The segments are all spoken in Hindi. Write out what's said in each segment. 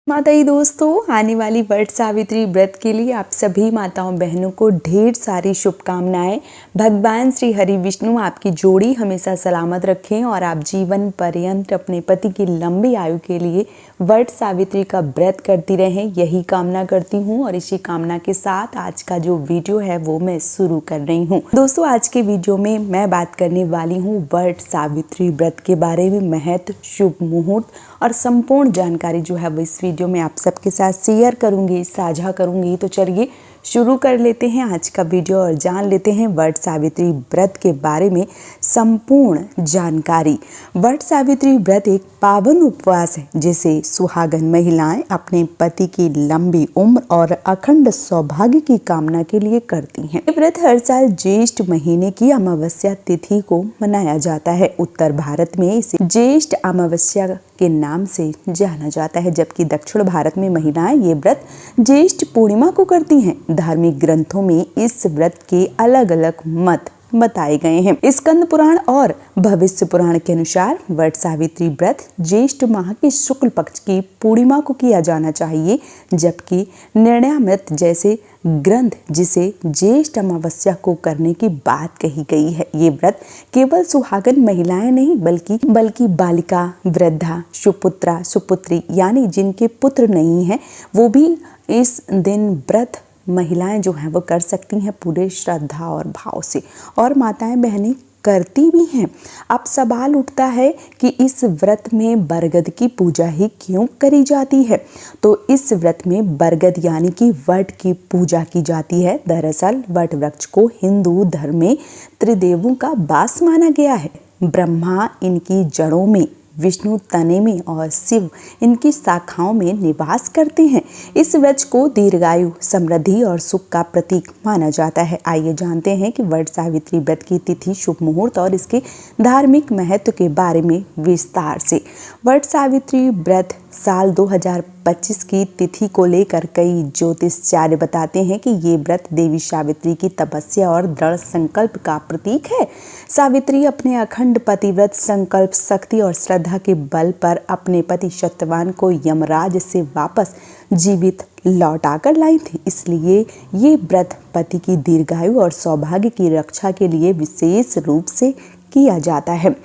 माताई दोस्तों, आने वाली वट सावित्री व्रत के लिए आप सभी माताओं बहनों को ढेर सारी शुभकामनाएं। भगवान श्री हरि विष्णु आपकी जोड़ी हमेशा सलामत रखें और आप जीवन पर्यंत अपने पति की लंबी आयु के लिए वट सावित्री का व्रत करती रहें, यही कामना करती हूँ। और इसी कामना के साथ आज का जो वीडियो है वो मैं शुरू कर रही हूँ। दोस्तों, आज के वीडियो में मैं बात करने वाली हूँ वट सावित्री व्रत के बारे में। महत्व, शुभ मुहूर्त और संपूर्ण जानकारी जो है वो इस वीडियो में आप सबके साथ शेयर करूंगी, साझा करूंगी। तो चलिए शुरू कर लेते हैं आज का वीडियो और जान लेते हैं वट सावित्री व्रत के बारे में संपूर्ण जानकारी। वट सावित्री व्रत एक पावन उपवास है जिसे सुहागन महिलाएं अपने पति की लंबी उम्र और अखंड सौभाग्य की कामना के लिए करती हैं। ये व्रत हर साल ज्येष्ठ महीने की अमावस्या तिथि को मनाया जाता है। उत्तर भारत में इसे ज्येष्ठ अमावस्या के नाम से जाना जाता है, जबकि दक्षिण भारत में महिलाएं ये व्रत ज्येष्ठ पूर्णिमा को करती हैं। धार्मिक ग्रंथों में इस व्रत के अलग अलग मत बताए गए हैं। स्कंद पुराण और भविष्य पुराण के अनुसार वट सावित्री व्रत ज्येष्ठ माह के शुक्ल पक्ष की पूर्णिमा को किया जाना चाहिए, जबकि निर्णयामृत जैसे ग्रंथ जिसे ज्येष्ठ अमावस्या को करने की बात कही गई है। ये व्रत केवल सुहागन महिलाएं नहीं बल्कि बालिका, वृद्धा, सुपुत्रा, सुपुत्री यानी जिनके पुत्र नहीं है वो भी इस दिन व्रत महिलाएं जो हैं वो कर सकती हैं पूरे श्रद्धा और भाव से, और माताएं बहनें करती भी हैं। अब सवाल उठता है कि इस व्रत में बरगद की पूजा ही क्यों करी जाती है। तो इस व्रत में बरगद यानी कि वट की पूजा की जाती है। दरअसल वट वृक्ष को हिंदू धर्म में त्रिदेवों का वास माना गया है। ब्रह्मा इनकी जड़ों में, विष्णु तने में और शिव इनकी शाखाओं में निवास करते हैं। इस वृक्ष को दीर्घायु, समृद्धि और सुख का प्रतीक माना जाता है। आइए जानते हैं कि वट सावित्री व्रत की तिथि, शुभ मुहूर्त और इसके धार्मिक महत्व के बारे में विस्तार से। वट सावित्री व्रत साल 2025 की तिथि को लेकर कई ज्योतिषाचार्य बताते हैं कि ये व्रत देवी सावित्री की तपस्या और दृढ़ संकल्प का प्रतीक है। सावित्री अपने अखंड पतिव्रत संकल्प, शक्ति और श्रद्धा के बल पर अपने पति सत्यवान को यमराज से वापस जीवित लौटाकर लाई थी। इसलिए ये व्रत पति की दीर्घायु और सौभाग्य की रक्षा के लिए विशेष रूप से किया जाता है।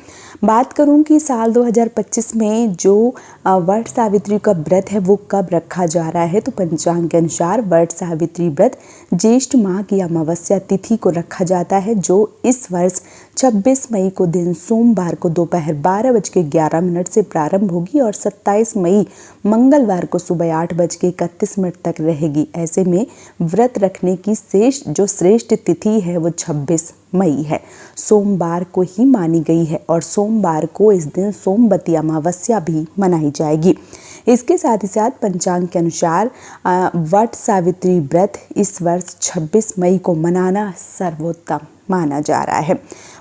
बात करूं कि साल 2025 में जो वट सावित्री का व्रत है वो कब रखा जा रहा है, तो पंचांग के अनुसार वट सावित्री व्रत ज्येष्ठ माह की अमावस्या तिथि को रखा जाता है, जो इस वर्ष 26 मई को दिन सोमवार को दोपहर 12:11 से प्रारंभ होगी और 27 मई मंगलवार को सुबह 8:31 तक रहेगी। ऐसे में व्रत रखने की श्रेष्ठ तिथि है वो 26 मई है, सोमवार को ही मानी गई है और सोमवार को इस दिन सोमवती अमावस्या भी मनाई जाएगी। इसके साथ ही साथ पंचांग के अनुसार वट सावित्री व्रत इस वर्ष 26 मई को मनाना सर्वोत्तम माना जा रहा है।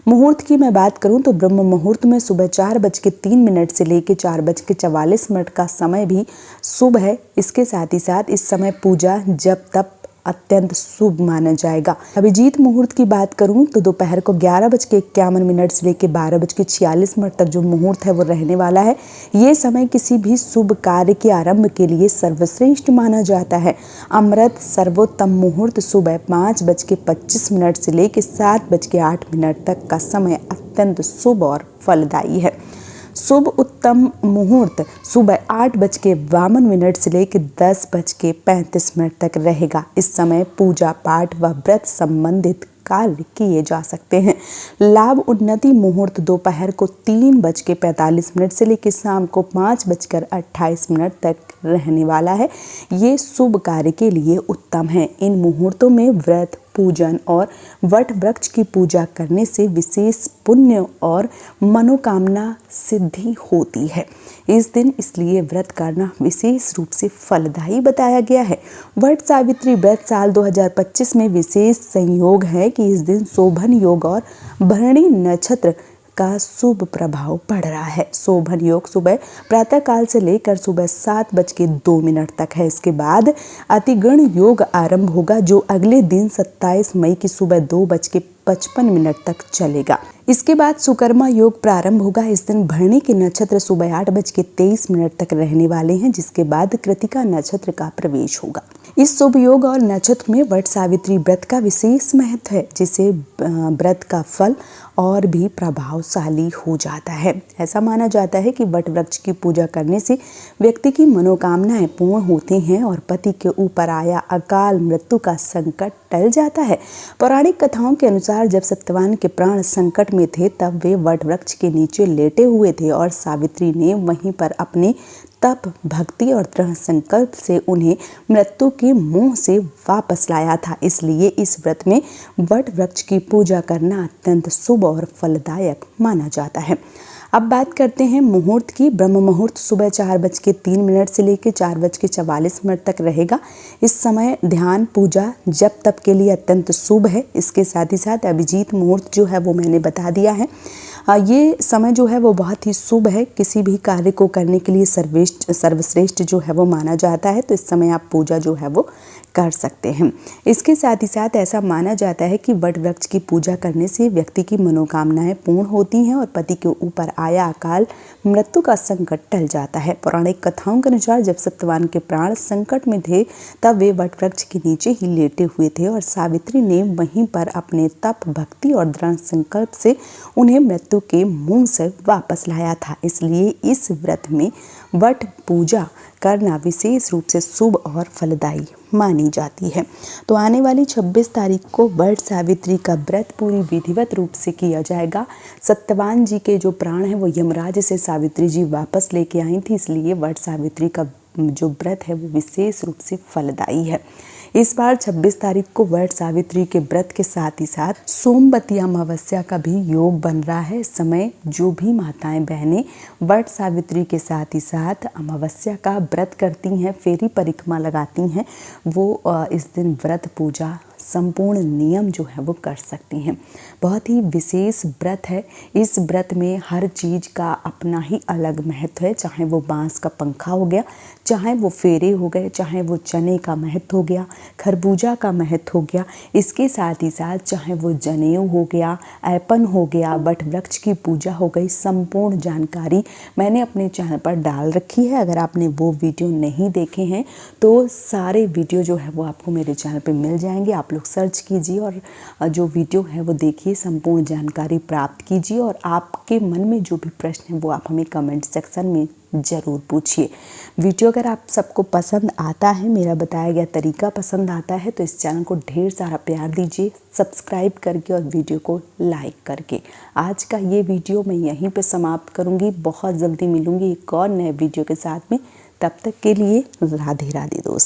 मुहूर्त की मैं बात करूं तो ब्रह्म मुहूर्त में सुबह 4:03 से लेकर 4:44 का समय भी शुभ है। इसके साथ ही साथ इस समय पूजा जब तब अत्यंत शुभ माना जाएगा। अभिजीत मुहूर्त की बात करूं तो दोपहर को 11:51 से लेकर 12:46 तक जो मुहूर्त है वो रहने वाला है। ये समय किसी भी शुभ कार्य के आरंभ के लिए सर्वश्रेष्ठ माना जाता है। अमृत सर्वोत्तम मुहूर्त सुबह 5:25 से लेकर 7:08 तक का समय अत्यंत शुभ और फलदायी है। शुभ उत्तम मुहूर्त सुबह 8:52 से लेकर 10:35 तक रहेगा। इस समय पूजा पाठ व व्रत संबंधित कार्य किए जा सकते हैं। लाभ उन्नति मुहूर्त दोपहर को 3:45 से लेकर शाम को 5:28 तक रहने वाला है। ये शुभ कार्य के लिए उत्तम है। इन मुहूर्तों में व्रत, पूजन और वट वृक्ष की पूजा करने से विशेष पुण्य और मनोकामना सिद्धि होती है इस दिन, इसलिए व्रत करना विशेष रूप से फलदायी बताया गया है। वट सावित्री व्रत साल 2025 में विशेष संयोग है कि इस दिन शोभन योग और भरणी नक्षत्र का शुभ प्रभाव पड़ रहा है। शोभन योग सुबह प्रातःकाल से लेकर सुबह 7:02 तक है। इसके बाद अतिगण योग आरंभ होगा जो अगले दिन 27 मई की सुबह 2:55 तक चलेगा। इसके बाद सुकर्मा योग प्रारंभ होगा। इस दिन भरणी के नक्षत्र सुबह 8:23 तक रहने वाले हैं, जिसके बाद कृतिका नक्षत्र का प्रवेश होगा। इस शुभ योग और नक्षत्र में वट सावित्री व्रत का विशेष महत्व है, जिसे व्रत का फल और भी प्रभावशाली हो जाता है। ऐसा माना जाता है कि वट वृक्ष की पूजा करने से व्यक्ति की मनोकामनाएं पूर्ण होती हैं और पति के ऊपर आया अकाल मृत्यु का संकट टल जाता है। पौराणिक कथाओं के अनुसार जब सत्यवान के प्राण संकट में थे तब वे वट वृक्ष के नीचे लेटे हुए थे और सावित्री ने वहीं पर अपने तप, भक्ति और दृढ़ संकल्प से उन्हें मृत्यु के मुंह से वापस लाया था। इसलिए इस व्रत में वट वृक्ष की पूजा करना अत्यंत शुभ और फलदायक माना जाता है। अब बात करते हैं मुहूर्त की। ब्रह्म मुहूर्त सुबह 4:03 से लेकर 4:44 तक रहेगा। इस समय ध्यान, पूजा, जप तप के लिए अत्यंत शुभ है। इसके साथ ही साथ अभिजीत मुहूर्त जो है वो मैंने बता दिया है। ये समय जो है वो बहुत ही शुभ है। किसी भी कार्य को करने के लिए सर्वश्रेष्ठ जो है वो माना जाता है, तो इस समय आप पूजा जो है वो कर सकते हैं। इसके साथ ही साथ ऐसा माना जाता है कि वट वृक्ष की पूजा करने से व्यक्ति की मनोकामनाएं पूर्ण होती हैं और पति के ऊपर आया अकाल मृत्यु का संकट टल जाता है। पौराणिक कथाओं के अनुसार जब सत्यवान के प्राण संकट में थे तब वे वट वृक्ष के नीचे ही लेटे हुए थे और सावित्री ने वहीं पर अपने तप, भक्ति और दृढ़ संकल्प से उन्हें मृत्यु के मुंह से वापस लाया था। इसलिए इस व्रत में वट पूजा करना विशेष रूप से शुभ और फलदायी मानी जाती है। तो आने वाली 26 तारीख को वट सावित्री का व्रत पूरी विधिवत रूप से किया जाएगा। सत्यवान जी के जो प्राण हैं वो यमराज से सावित्री जी वापस लेके आई थी, इसलिए वट सावित्री का जो व्रत है वो विशेष रूप से फलदायी है। इस बार 26 तारीख को वट सावित्री के व्रत के साथ ही साथ सोमवती अमावस्या का भी योग बन रहा है। इस समय जो भी माताएं बहनें वट सावित्री के साथ ही साथ अमावस्या का व्रत करती हैं, फेरी परिक्रमा लगाती हैं, वो इस दिन व्रत पूजा संपूर्ण नियम जो है वो कर सकती हैं। बहुत ही विशेष व्रत है। इस व्रत में हर चीज़ का अपना ही अलग महत्व है, चाहे वो बांस का पंखा हो गया, चाहे वो फेरे हो गए, चाहे वो चने का महत्व हो गया, खरबूजा का महत्व हो गया। इसके साथ ही साथ चाहे वो जनेऊ हो गया, ऐपन हो गया, वट वृक्ष की पूजा हो गई, संपूर्ण जानकारी मैंने अपने चैनल पर डाल रखी है। अगर आपने वो वीडियो नहीं देखे हैं तो सारे वीडियो जो है वो आपको मेरे चैनल पर मिल जाएंगे। आप लोग सर्च कीजिए और जो वीडियो है वो देखिए, संपूर्ण जानकारी प्राप्त कीजिए और आपके मन में जो भी प्रश्न है वो आप हमें कमेंट सेक्शन में ज़रूर पूछिए। वीडियो अगर आप सबको पसंद आता है, मेरा बताया गया तरीका पसंद आता है, तो इस चैनल को ढेर सारा प्यार दीजिए, सब्सक्राइब करके और वीडियो को लाइक करके। आज का ये वीडियो मैं यहीं पे समाप्त करूँगी। बहुत जल्दी मिलूँगी एक और नए वीडियो के साथ में। तब तक के लिए राधे राधे दोस्त।